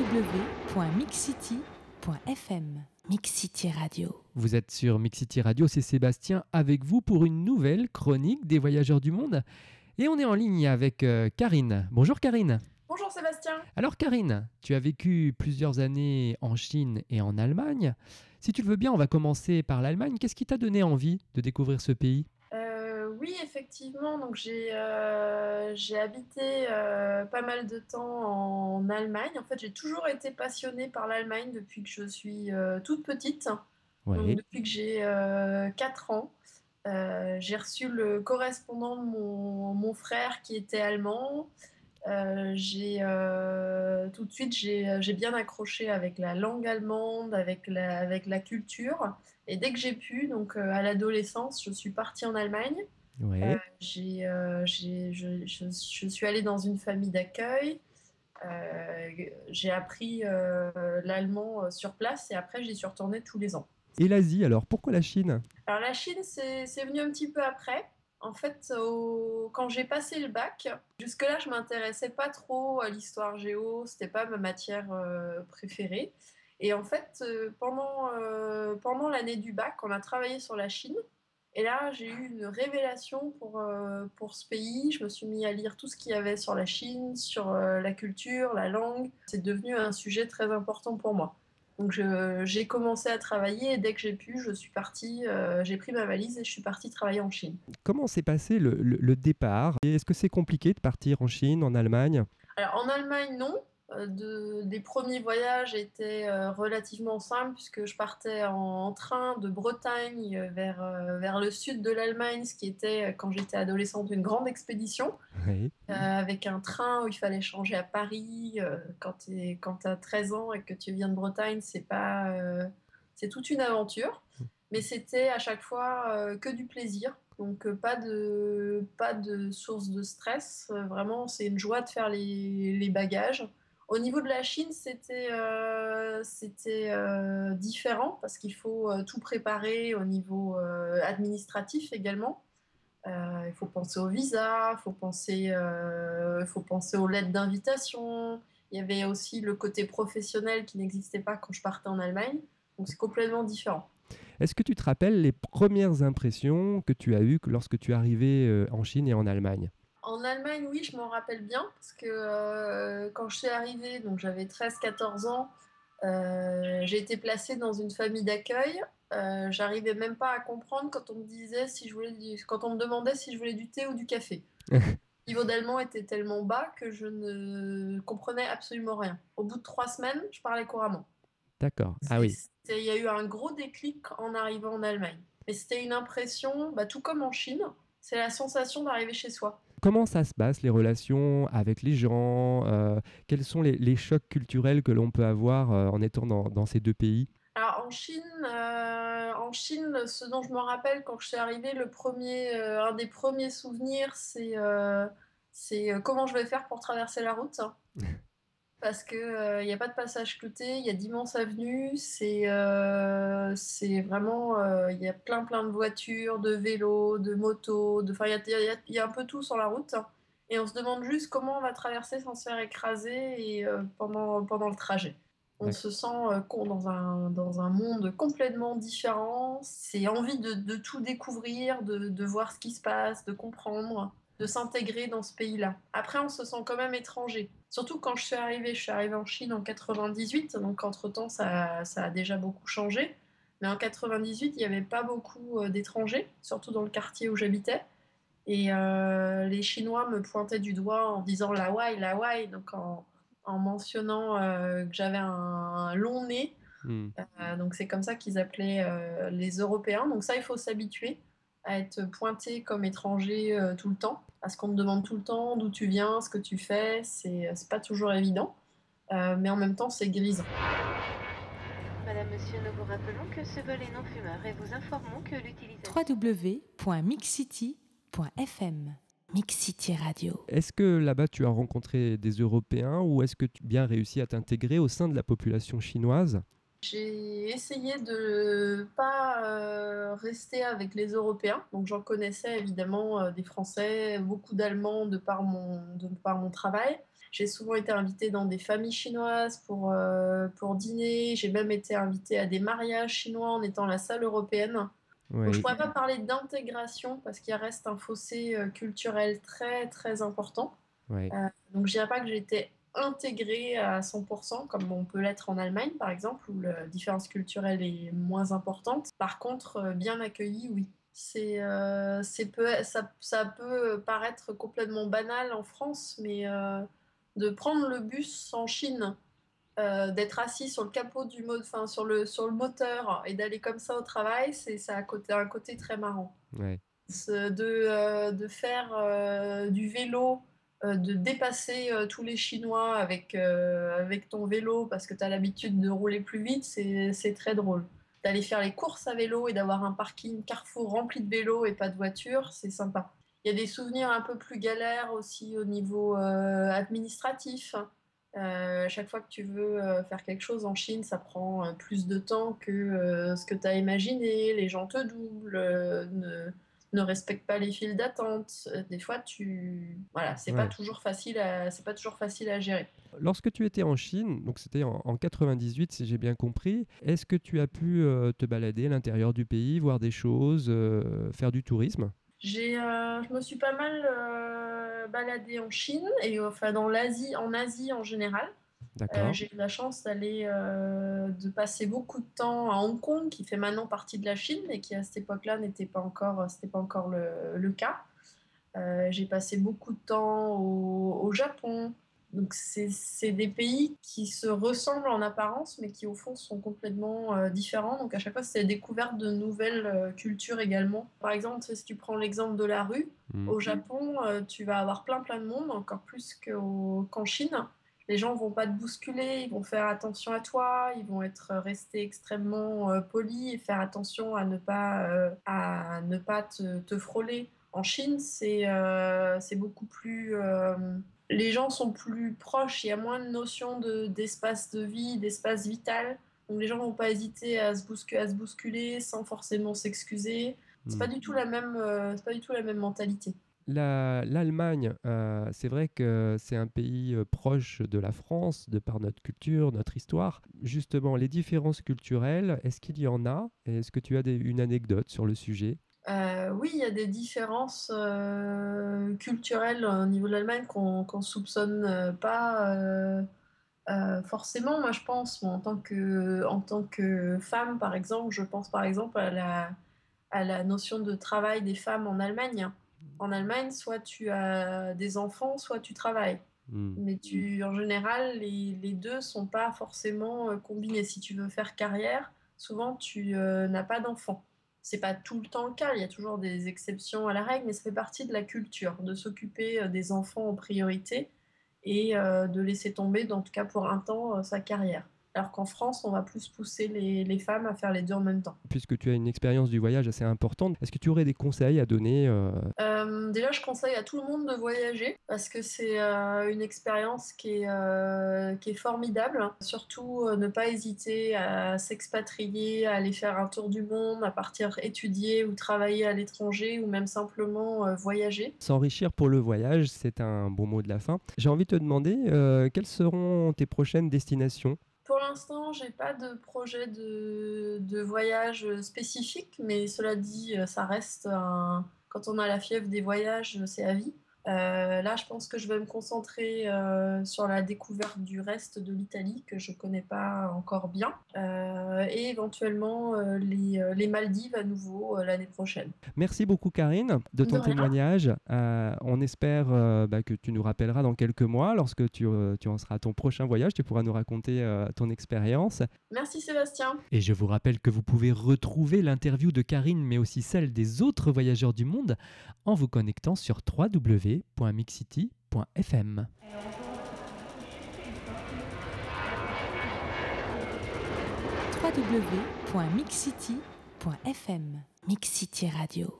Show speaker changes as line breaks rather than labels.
www.mixcity.fm. Mix City Radio.
Vous êtes sur Mix City Radio, c'est Sébastien avec vous pour une nouvelle chronique des voyageurs du monde. Et on est en ligne avec Karine. Bonjour Karine.
Bonjour Sébastien.
Alors Karine, tu as vécu plusieurs années en Chine et en Allemagne. Si tu le veux bien, on va commencer par l'Allemagne. Qu'est-ce qui t'a donné envie de découvrir ce pays ?
Oui, effectivement, donc j'ai habité pas mal de temps en Allemagne. En fait, j'ai toujours été passionnée par l'Allemagne depuis que je suis toute petite. Donc, depuis que j'ai 4 ans. J'ai reçu le correspondant de mon frère qui était allemand. Tout de suite, j'ai bien accroché avec la langue allemande, avec la culture. Et dès que j'ai pu, donc à l'adolescence, je suis partie en Allemagne. Je suis allée dans une famille d'accueil. J'ai appris l'allemand sur place et après, j'y suis retournée tous les ans.
Et l'Asie, alors pourquoi la Chine ?
Alors la Chine, c'est venu un petit peu après. En fait, quand j'ai passé le bac, jusque-là, je m'intéressais pas trop à l'histoire géo, c'était pas ma matière préférée. Et en fait, pendant l'année du bac, on a travaillé sur la Chine. Et là, j'ai eu une révélation pour ce pays. Je me suis mis à lire tout ce qu'il y avait sur la Chine, sur la culture, la langue. C'est devenu un sujet très important pour moi. Donc j'ai commencé à travailler et dès que j'ai pu, je suis partie, j'ai pris ma valise et je suis partie travailler en Chine.
Comment s'est passé le départ ? Et est-ce que c'est compliqué de partir en Chine, en Allemagne ?
Alors en Allemagne, non. Des premiers voyages étaient relativement simples puisque je partais en train de Bretagne vers le sud de l'Allemagne, ce qui était, quand j'étais adolescente, une grande expédition. Avec un train où il fallait changer à Paris. Quand tu as 13 ans et que tu viens de Bretagne, c'est toute une aventure. Mais c'était à chaque fois que du plaisir. Donc pas de source de stress. Vraiment, c'est une joie de faire les bagages. Au niveau de la Chine, c'était différent parce qu'il faut tout préparer au niveau administratif également. Il faut penser au visa, il faut penser aux lettres d'invitation. Il y avait aussi le côté professionnel qui n'existait pas quand je partais en Allemagne. Donc c'est complètement différent.
Est-ce que tu te rappelles les premières impressions que tu as eues lorsque tu es arrivé en Chine et en Allemagne ?
En Allemagne, oui, je m'en rappelle bien, parce que quand je suis arrivée, donc j'avais 13-14 ans, j'ai été placée dans une famille d'accueil. J'arrivais même pas à comprendre quand on me demandait si je voulais du thé ou du café. Le niveau d'allemand était tellement bas que je ne comprenais absolument rien. Au bout de 3 semaines, je parlais couramment.
D'accord. Ah oui.
Il y a eu un gros déclic en arrivant en Allemagne. Mais c'était une impression, tout comme en Chine, c'est la sensation d'arriver chez soi.
Comment ça se passe, les relations avec les gens ? Quels sont les chocs culturels que l'on peut avoir en étant dans ces deux pays ?
Alors en Chine, ce dont je me rappelle quand je suis arrivée, un des premiers souvenirs, c'est comment je vais faire pour traverser la route. Parce que y a pas de passage clouté, il y a d'immenses avenues, c'est vraiment, il y a plein de voitures, de vélos, de motos, il y a un peu tout sur la route. Et on se demande juste comment on va traverser sans se faire écraser pendant le trajet. On se sent dans un monde complètement différent. C'est envie de tout découvrir, de voir ce qui se passe, de comprendre, de s'intégrer dans ce pays-là. Après, on se sent quand même étranger. Surtout quand je suis arrivée en Chine en 98, donc entre-temps, ça a déjà beaucoup changé. Mais en 98, il n'y avait pas beaucoup d'étrangers, surtout dans le quartier où j'habitais. Et les Chinois me pointaient du doigt en disant la Wai, donc en mentionnant que j'avais un long nez. Donc c'est comme ça qu'ils appelaient les Européens. Donc ça, il faut s'habituer à être pointé comme étranger tout le temps, parce qu'on te demande tout le temps d'où tu viens, ce que tu fais. C'est pas toujours évident, mais en même temps, c'est grisant.
Madame, monsieur, nous vous rappelons que ce vol est non fumeur et vous informons que l'utilisation...
www.mixcity.fm. Mix City Radio.
Est-ce que là-bas tu as rencontré des Européens ou est-ce que tu as bien réussi à t'intégrer au sein de la population chinoise ?
J'ai essayé de pas rester avec les Européens, donc j'en connaissais évidemment des Français, beaucoup d'Allemands de par mon travail. J'ai souvent été invitée dans des familles chinoises pour dîner. J'ai même été invitée à des mariages chinois en étant à la salle européenne. Donc je
Oui,
pourrais pas parler d'intégration parce qu'il reste un fossé culturel très très important.
oui,
Donc je dirais pas que j'ai été intégrée à 100% comme on peut l'être en Allemagne par exemple où la différence culturelle est moins importante. Par contre, bien accueillie, oui. Ça peut paraître complètement banal en France, mais de prendre le bus en Chine, d'être assis sur le capot enfin, sur le moteur et d'aller comme ça au travail, ça a un côté très marrant.
oui.
De faire du vélo, de dépasser tous les Chinois avec ton vélo parce que tu as l'habitude de rouler plus vite, c'est très drôle. D'aller faire les courses à vélo et d'avoir un parking Carrefour rempli de vélos et pas de voitures, c'est sympa. Il y a des souvenirs un peu plus galères aussi au niveau administratif. Chaque fois que tu veux faire quelque chose en Chine, ça prend plus de temps que ce que tu as imaginé. Les gens te doublent, ne respectent pas les files d'attente. Des fois, voilà,
Ouais.
c'est pas toujours facile à gérer.
Lorsque tu étais en Chine, donc c'était en 98 si j'ai bien compris, est-ce que tu as pu te balader à l'intérieur du pays, voir des choses, faire du tourisme?
Je me suis pas mal baladée en Chine et enfin en Asie en général.
D'accord.
J'ai eu la chance de passer beaucoup de temps à Hong Kong, qui fait maintenant partie de la Chine et qui à cette époque-là c'était pas encore le cas. J'ai passé beaucoup de temps au Japon. Donc c'est des pays qui se ressemblent en apparence, mais qui au fond sont complètement différents. Donc à chaque fois, c'est la découverte de nouvelles cultures également. Par exemple, si tu prends l'exemple de la rue,
Mm.
au Japon, tu vas avoir plein de monde, encore plus qu'en Chine. Les gens vont pas te bousculer, ils vont faire attention à toi, ils vont restés extrêmement polis et faire attention à ne pas te frôler. En Chine, c'est beaucoup plus. Les gens sont plus proches, il y a moins de notion d'espace de vie, d'espace vital. Donc les gens vont pas hésiter à se bousculer sans forcément s'excuser.
Mm.
C'est pas du tout la même mentalité.
L'Allemagne, c'est vrai que c'est un pays proche de la France, de par notre culture, notre histoire. Justement, les différences culturelles, est-ce qu'il y en a? Et est-ce que tu as une anecdote sur le sujet?
Oui, il y a des différences culturelles au niveau de l'Allemagne qu'on soupçonne pas forcément. Moi, je pense, moi, en tant que femme, par exemple, je pense par exemple à la notion de travail des femmes en Allemagne. En Allemagne, soit tu as des enfants, soit tu travailles.
Mm.
Mais en général, les deux sont pas forcément combinés. Si tu veux faire carrière, souvent tu n'as pas d'enfants. C'est pas tout le temps le cas, il y a toujours des exceptions à la règle, mais ça fait partie de la culture de s'occuper des enfants en priorité et de laisser tomber, en tout cas pour un temps, sa carrière. Alors qu'en France, on va plus pousser les femmes à faire les deux en même temps.
Puisque tu as une expérience du voyage assez importante, est-ce que tu aurais des conseils à donner
Déjà, je conseille à tout le monde de voyager parce que c'est une expérience qui est formidable. Surtout, ne pas hésiter à s'expatrier, à aller faire un tour du monde, à partir étudier ou travailler à l'étranger ou même simplement voyager.
S'enrichir pour le voyage, c'est un bon mot de la fin. J'ai envie de te demander quelles seront tes prochaines destinations?
Pour l'instant, j'ai pas de projet de voyage spécifique, mais cela dit, ça reste quand on a la fièvre des voyages, c'est à vie. Là, je pense que je vais me concentrer sur la découverte du reste de l'Italie que je connais pas encore bien, et éventuellement les Maldives à nouveau l'année prochaine.
Merci beaucoup Karine de
De
ton
rien.
témoignage. On espère que tu nous rappelleras dans quelques mois lorsque tu en seras à ton prochain voyage. Tu pourras nous raconter ton expérience.
Merci Sébastien.
Et je vous rappelle que vous pouvez retrouver l'interview de Karine, mais aussi celle des autres voyageurs du monde, en vous connectant sur www.mixcity.fm.
www.mixcity.fm Mix City Radio.